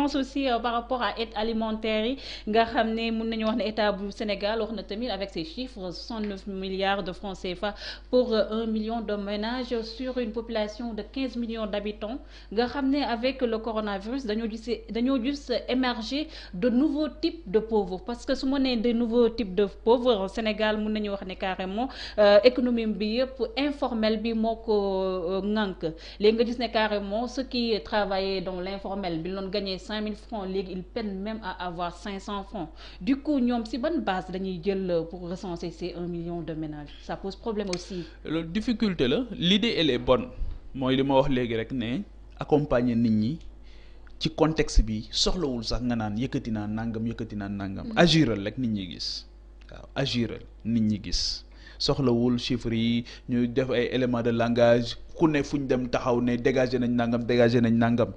pense aussi par rapport à aide alimentaire yi nga xam ne mun nañu wax ne état bu Sénégal wax na tamit avec ces chiffres 69 milliards de francs CFA pour 1 million de ménages sur une population de 15 millions d'habitants nga xam ne avec le coronavirus dañoo gis émerger de nouveaux types de pauvres parce que su ma nee de nouveaux types de pauvres Sénégal mun nañu wax ne carrément économie bi yëpp informel bi moo ko ŋànk léegi nga gis ne carrément ceux qui travaillaient dans l'informel bi doon gagner 5000 francs léegi ils peinent même à avoir 500 francs du coup ñoom si ban base dañuy jël pour recenser ces 1 million de ménages ça pose problème aussi. loolu difficulté la l'idée elle est bonne mooy li ma wax léegi rek ne accompagner nit ñi ci contexte bi soxlawul sax nga naan yëkkati naa nangam. agiral rek nit ñi gis waaw agiral nit ñi gis. soxlawul chiffres yi ñu def ay éléments de langage ku ne fu ñu dem taxaw ne dégager nañ nangam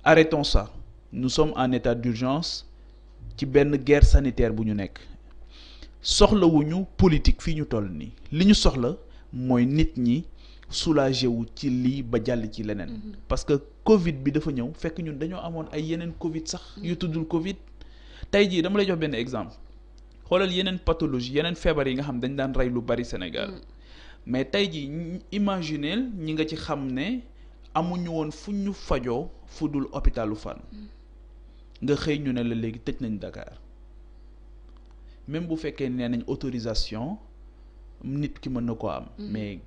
arrêtons ça nous sommes en état d'urgence ci benn guerre sanitaire bu ñu nekk soxlawuñu politique fii ñu toll nii li ñu soxla mooy nit ñi soulagé wu ci lii ba jàll ci leneen parce que Covid bi dafa ñëw fekk ñun dañoo amoon ay yeneen Covid sax yu tuddul Covid tey jii dama lay jox benn exemple xoolal yeneen pathologie yeneen feebar yi nga xam dañ daan rey lu bari Sénégal mais tey jii imagineel ñi nga ci xam ne amuñu woon fu ñu fajoo fu dul hôpitalu Fann nga xëy ñu ne la léegi tëj nañ Dakar même bu fekkee nee nañ autorisation nit ki mën na ko am mais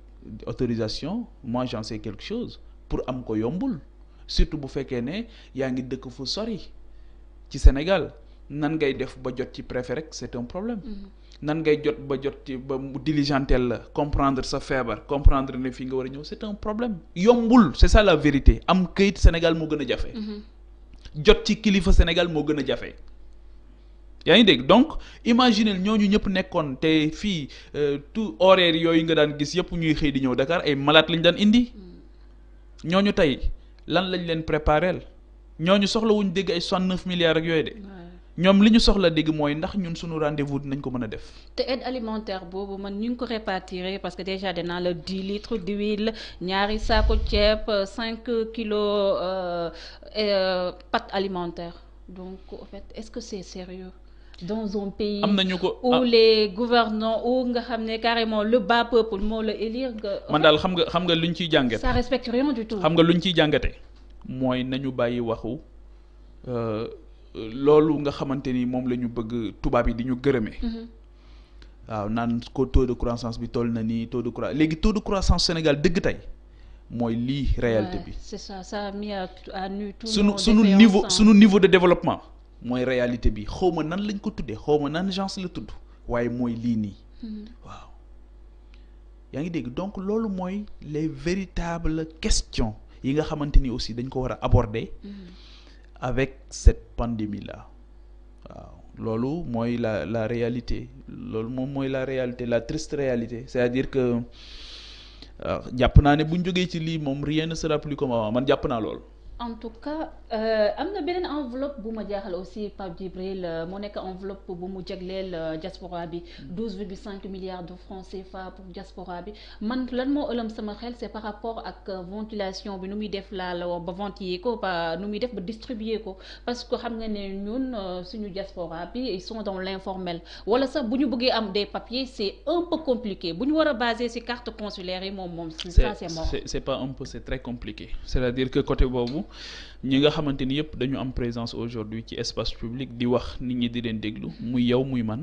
autorisation moi j'en sais quelque chose pour am ko yombul surtout bu fekkee ne yaa ngi dëkk fu sori ci Sénégal nan ngay def ba jot ci préfet rek c'est un problème nan ngay jot ci ba mu diligentel la comprendre sa feebar comprendre ne fii nga war a ñëw c'est un problème yombul c'est ça la vérité am këyit Sénégal moo gën a jafe jot ci kilifa Sénégal moo gën a jafe yaa ngi dégg donc imaginez ñooñu ñëpp nekkoon te fii tout horaire yooyu nga daan gis yëpp ñuy xëy di ñëw Dakar ay malade lañ daan indi ñooñu tey lan lañ leen préparel ñooñu soxlawuñ dégg ay 69 milliards ak yooyu de ñoom li ñu soxla dégg mooy ndax ñun suñu rendez-vous dinañ ko mën a def. te aide alimentaire boobu man ñu ngi ko répartir parce que déjà danaa la 10 litres d'huile ñaari saako ceeb 5 kilos pâtes alimentaires donc en fait est-ce que c'est sérieux dans un pays am nañu ko où les gouvernants où nga xam ne carrément le bas peuple moo la élire nga. man daal xam nga luñ ciy jàngate. ça respecte rien du tout. xam nga luñ ciy jàngate mooy nañu bàyyi waxu. loolu nga xamante ni moom la ñu bëgg tubaab yi di ñu gërëmee. waaw naan ko taux de croissance bi toll na nii taux de croissance Sénégal dëgg tey mooy lii réalité bi. c'est ça ça a mis à nu tout sunu niveau de développement mooy réalité bi xawma nan lañ ko tuddee xawma nan agence la tudd waaye mooy lii nii. waaw yaa ngi dégg donc loolu mooy les véritables questions yi nga xamante ni aussi dañ ko war a aborder. avec cette pandémie là waaw loolu mooy la réalité loolu moom mooy la réalité la triste réalité c'est-à-dire que jàpp naa ne bu ñu jógee ci lii moom rien ne sera plus comme avant man jàpp naa loolu. en tout cas am na beneen enveloppe bu ma jaaxal aussi Pape Djibril moo nekk enveloppe bu mu jagleel diaspora bi 12,5 milliards de francs CFA pour diaspora bi man lan moo ëlëm sama xel c'est par rapport ak ventilation bi nu muy def laa la wax ba ventiller ko ba nu muy def ba distribuer ko parce que xam nga ne ñun suñu diaspora bi ils sont dans l'informel wala sax bu ñu bëggee am des papiers c'est un peu compliqué bu ñu war a baser ci carte consulaire yi moom ça c'est mort. c'est pas un peu c'est très compliqué c'est-à-dire que côté boobu ñi nga xamante ni yëpp dañu am présence aujourd'hui ci espace public di wax nit ñi di leen déglu muy yow muy man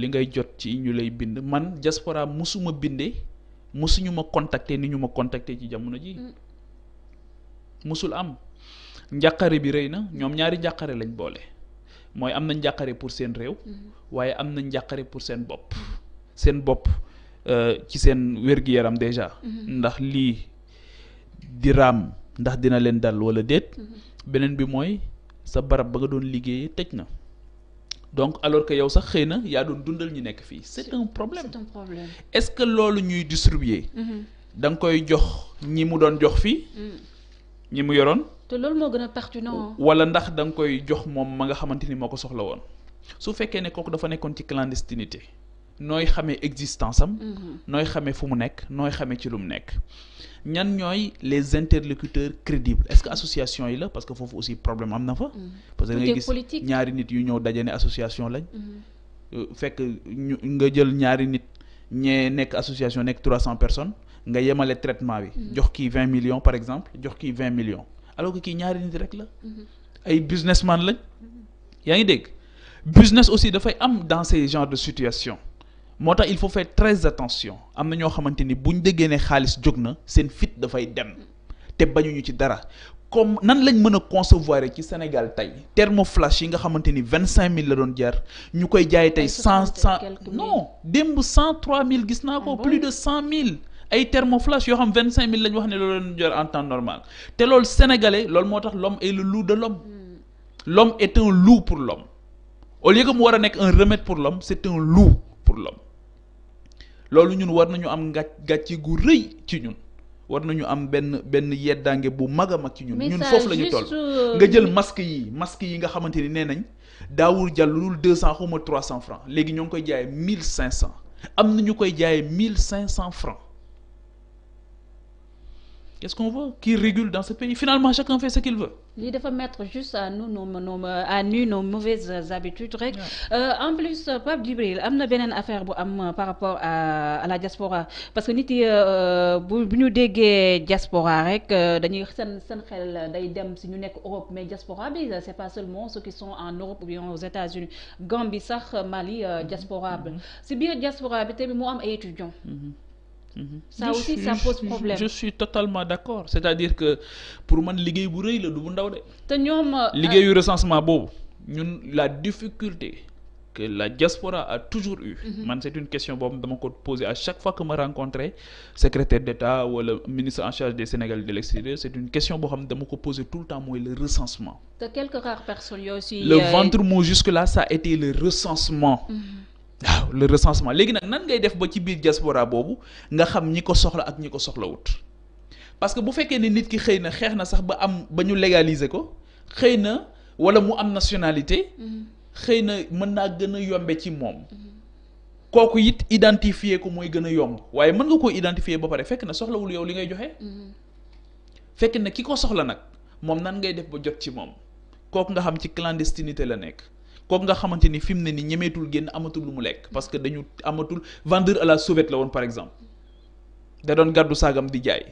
li ngay jot ci ñu lay bind man diaspora musuma bindee musuñu ma contacter ni ñu ma contacter ci jamono ji musul am njàqare bi rëy na ñoom ñaari njàqare lañ boole mooy am na njàqare pour seen réew waaye am na njàqare pour seen bopp ci seen wér-gu-yaram déjà ndax lii di raam ndax dina leen dal wala déet beneen bi mooy sa barab ba nga doon liggéeyee tëj na donc alors que yow sax xëy na yaa doon dundal ñu nekk fii c'est un problème est-ce que loolu ñuy distribuer da nga koy jox ñi mu doon jox fii ñi mu yoroon te loolu moo gën a pertinent wala ndax da nga koy jox moom ma nga xamante ni moo ko soxla woon su fekkee ne kooku dafa nekkoon ci clandestinité nooy xamee existence am. nooy xamee fu mu nekk nooy xamee ci lu mu nekk. ñan ñooy les interlocuteurs crédibles est-ce que association yi la parce que foofu aussi problème am na fa. parce que da ngay gis ñaari nit yu ñëw daje ne association lañ. fekk nga jël ñaari nit ñee nekk association nekk 300 personnes nga yemale traitement bi. jox kii 20 millions par exemple jox kii 20 millions alors que kii ñaari nit rek la. ay businessman lañ. yaa ngi dégg business aussi dafay am dans ces genres de situation moo tax il faut faire très attention am na ñoo xamante ni buñ déggee ne xaalis jóg na seen fit dafay dem te bañuñu ci dara comme nan lañ mën a concevoir ci Sénégal tey thermoflash yi nga xamante ni 25000 la doon jar ñu koy jaay tey 100 non démb 103000 gis naa ko plus de 100000 ay thermoflash yoo xam 25000 la ñu wax ne loolu doon jar en temps normal te loolu sénégalais loolu moo tax l'homme est le loup de l'homme. L'homme est un loup pour l'homme au lieu que mu war a nekk un remède pour l'homme c'est un loup pour l'homme loolu ñun war nañu am gàcce gu rëy ci ñun war nañu am benn yeddaange bu mag a mag ci ñun foofu la ñu toll nga jël masque yi nga xamante ni nee nañ daawul jàll lu dul 200 xaw ma 300 francs léegi ñoo ngi koy jaayee 1500 am na ñu koy jaayee 1500 francs. Qu'est-ce qu'on veut? Qui régule dans ce pays? Finalement, chacun fait ce qu'il veut. lii dafa mettre juste à nous nos mauvaises habitudes rek. En plus Pape Djibril am na beneen affaire bu am par rapport à la diaspora parce que nit yi bu ñu déggee diaspora rek dañuy seen xel day dem si ñu nekk Europe mais diaspora bi c'est pas seulement ceux qui sont en Europe ou bien aux États-Unis Gambie sax Mali diaspora bi si biir diaspora bi tamit moo am ay étudiants. Ça aussi ça pose problème. Je suis totalement d'accord c'est-à-dire que pour man liggéey bu rëy la du bu ndaw de. te ñoom liggéeyu recensement boobu ñun la difficulté que la diaspora a toujours eu. Man c'est une question boobu dama ko poser à chaque fois que ma rencontrer secrétaire d'État wala ministre en charge des Sénégalais de l'extérieur c'est une question boo xam ne dama ko poser tout le temps mooy le recensement. te quelques rares personnes yoo aussi. Le ventre mou jusque-là ça a été le recensement. waaw le recensement léegi nag nan ngay def ba ci biir diaspora boobu nga xam ñi ko soxla ak ñi ko soxlawut parce que bu fekkee ne nit ki xëy na xeex na sax ba ñu légaliser ko xëy na wala mu am nationalité xëy na mën naa gën a yombe ci moom kooku it identifier ko mooy gën a yomb waaye mën nga koo identifier ba pare fekk na soxlawul yow li ngay joxe fekk na ki ko soxla nag moom nan ngay def ba jot ci moom kooku nga xam ci clandestinité la nekk kooku nga xamante ni fi mu ne ni ñemeetul génn amatul lu mu lekk parce que dañu amatul vendeur à la sauvette la woon par exemple da doon gàddu saagam di jaay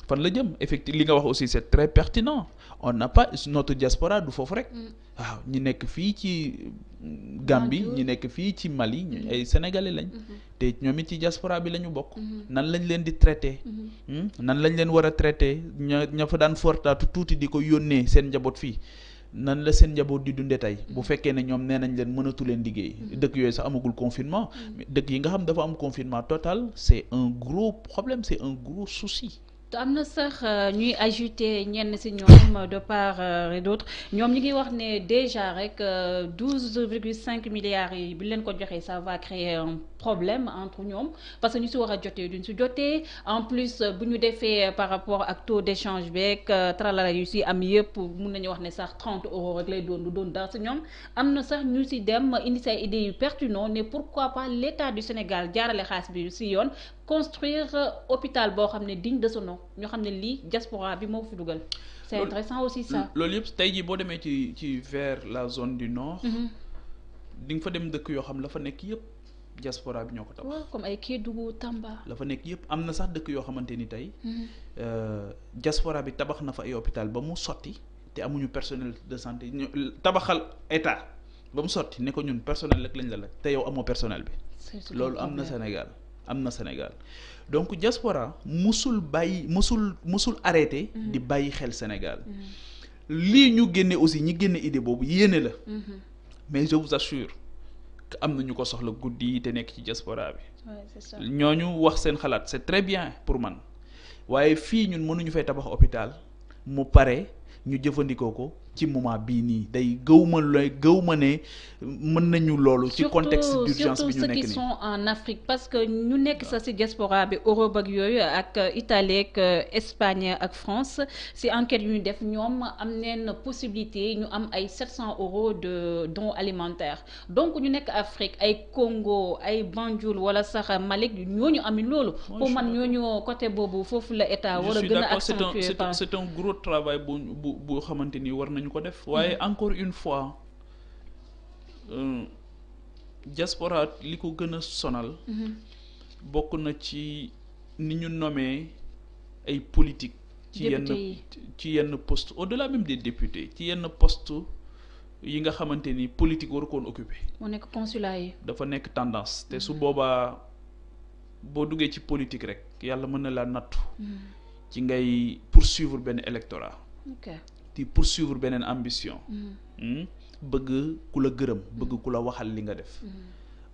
fan la jëm effectivement li nga wax aussi c'est très pertinent on n'a pas notre diaspora du foofu rek waaw ñi nekk fii ci Gambie ñi nekk fii ci Mali ñu ay sénégalais lañ te ñoom it ci diaspora bi la ñu bokk nan lañ leen di traité nan lañ leen war a traité ña fa daan fortaatu tuuti di ko yónnee seen njaboot fii nan la seen njaboot di dundee tey bu fekkee ne ñoom nee nañ leen mënatu leen liggéey dëkk yooyu sax amagul confinement dëkk yi nga xam dafa am confinement total c'est un gros problème c'est un gros souci. te am na sax ñuy ajouter ñenn ci ñoom de part et d'autre ñoom ñi ngi wax ne déjà rek 12,5 milliards yi bu leen ko joxee ça va créer un problème entre ñoom parce que ñu ci war a jotee duñ ci jotee en plus bu ñu defee par rapport ak taux d'échange beeg tralala yu ci am yëpp mun nañu wax ne sax 30 € rek lay doon du doon dara ci ñoom am na sax ñu ci dem indi say idées yu pertinent ne pourquoi pas l'État du Sénégal jaarale xaalis bi ci yoon construire hôpital boo xam ne digne de son nom ñoo xam ne lii diaspora bi moo fi dugal. C'est intéressant aussi ça. loolu yëpp tey jii boo demee ci vers la zone du nord. di nga fa dem dëkk yoo xam la fa nekk yëpp diaspora bi ñoo ko tabax. waaw comme ay Kédougou Tamba. la fa nekk yëpp am na sax dëkk yoo xamante ni tey. diaspora bi tabax na fa ay hôpital ba mu sotti te amuñu personnel de santé ñu tabaxal état ba mu sotti ne ko ñun personnel rek lañ la laaj te yow amoo personnel bi. loolu am na Sénégal. am na Sénégal donc diaspora musul arrêté di bàyyi xel Sénégal lii ñu génne aussi ñi génne idée boobu yéene la mais je vous assure que am na ñu ko soxla guddi yi te nekk ci diaspora bi ñooñu wax seen xalaat c'est très bien pour man waaye fii ñun mënuñu fay tabax hôpital mu pare ñu jëfandikoo ko ci moment bii nii day gëw ma ne mën nañu loolu. ci contexte d'urgence bi ñu nekk nii surtout ceux qui sont en Afrique parce que ñu nekk sax ci diaspora bi Europe ak yooyu ak Italie ak Espagne ak France ci enquête yu ñu def ñoom am neen possibilité ñu am ay 700 € de dons alimentaires donc ñu nekk Afrique ay Congo ay Banjul wala sax Mali ñooñu am loolu. pour man ñooñu côté boobu foofu la état war a gën a accentuer. c'est un gros travail bu xamante ni war nañu ko def. waaye encore une fois diaspora li ko gën a sonal. bokk na ci ni ñu nommé ay politique ci yenn poste au-delà même des députés ci yenn poste yi nga xamante ni politique waru koon occupé. mu nekk consulat yi. dafa nekk tendance te su boobaa boo duggee ci politique rek yàlla mën na laa nattu. ci ngay poursuivre benn électorat. di poursuivre beneen ambition. bëgg ku la gërëm bëgg ku la waxal li nga def.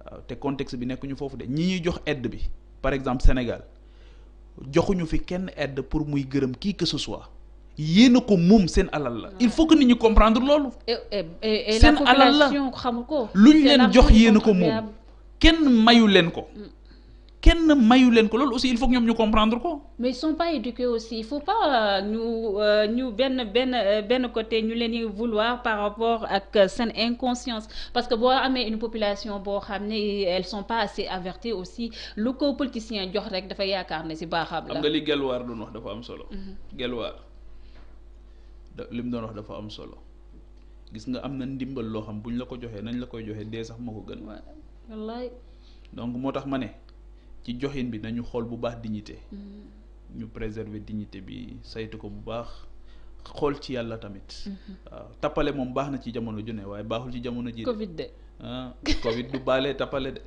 waaw te contexte bi nekkuñu foofu de ñi ñuy jox aide bi par exemple Sénégal joxuñu fi kenn aide pour muy gërëm qui que ce soit yéen a ko moom seen alal la. il faut que nit ñi comprendre loolu. seen alal la xamu ko. luñ leen jox yéen a ko moom kenn mayu leen ko. kenn mayu leen ko loolu aussi il faut que ñoom ñu comprendre ko. mais ils sont pas éduqués aussi il faut pas ñu benn côté ñu leen di vouloir par rapport ak seen inconscience parce que boo amee une population boo xam ne elles sont pas assez averties aussi lu ko politicien jox rek dafa yaakaar ne ci baaxam la. xam nga li Gelwaar doon wax dafa am solo. Gelwaar li mu doon wax dafa am solo gis nga am na ndimbal loo xam buñ la ko joxee nañ la koy joxee dee sax moo ko gën. wallaay. donc moo tax ma ne. ci joxin bi nañu xool bu baax dignité ñu préserver dignité bi saytu ko bu baax xool ci yàlla tamit waaw tappale moom baax na ci jamono ju ne waaye baaxul ci jamono ji Covid de Covid du baale tappale de.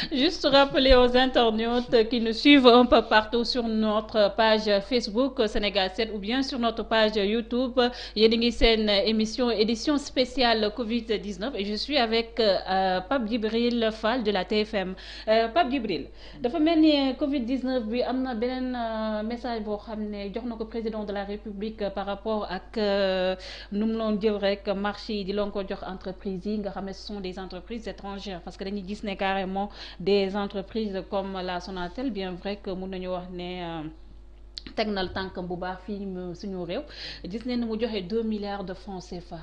Juste rappeler aux internautes qui nous suivent un peu partout sur notre page Facebook Sénégal 7 ou bien sur notre page YouTube yéen a ngi seen édition spéciale Covid-19 et je suis avec Pape Djibril Fall de la TFM Pape Djibril dafa mel ni Covid-19 bi am na beneen message boo xam ne jox na ko président de la République par rapport ak nu mu loon jël rek marché yi di loon ko jox entreprises yi nga xam ne ce sont des entreprises étrangères parce que dañuy gis ne carrément des entreprises comme la Sonatel bien vrai que mun nañu wax ne teg na tànkam bu baax fii suñu réew gis nañ ne mu joxe 2 milliards de francs CFA.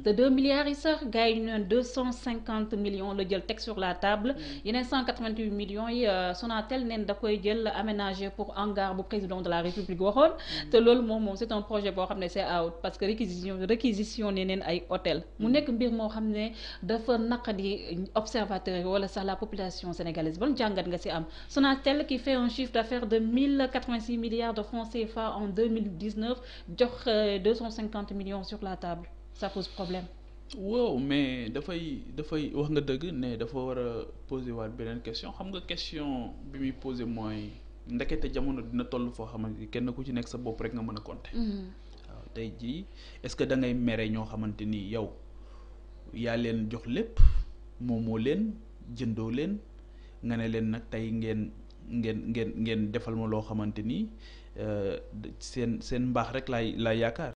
te 2 milliards yi sax gars yi ñu neen 250 millions la jël teg sur la table. yeneen 188 millions yi Sonatel neen da koy jël aménager pour hangar bu président de la République waxoon. te loolu moom c'est un projet boo xam ne c'est out parce que réquisition ne neen ay hôtel mu nekk mbir moo xam ne dafa naqadi observateurs yi wala sax la population sénégalaise ban jàngat nga ci am Sonatel qui fait un chiffre d'affaires de 1086 milliards de francs CFA en 2019 jox 250 millions sur la table ça pose problème. waaw mais dafay wax nga dëgg ne dafa war a poser waat beneen question xam nga question bi muy poser mooy ndekete jamono dina toll foo xamante ni kenn ku ci nekk sa bopp rek nga mën a compter. waaw tey jii est-ce que da ngay mere ñoo xamante ni yow yaa leen jox lépp moomoo leen jëndoo leen nga ne leen nag tey ngeen defal ma loo xamante ni seen mbaax rek laay yaakaar.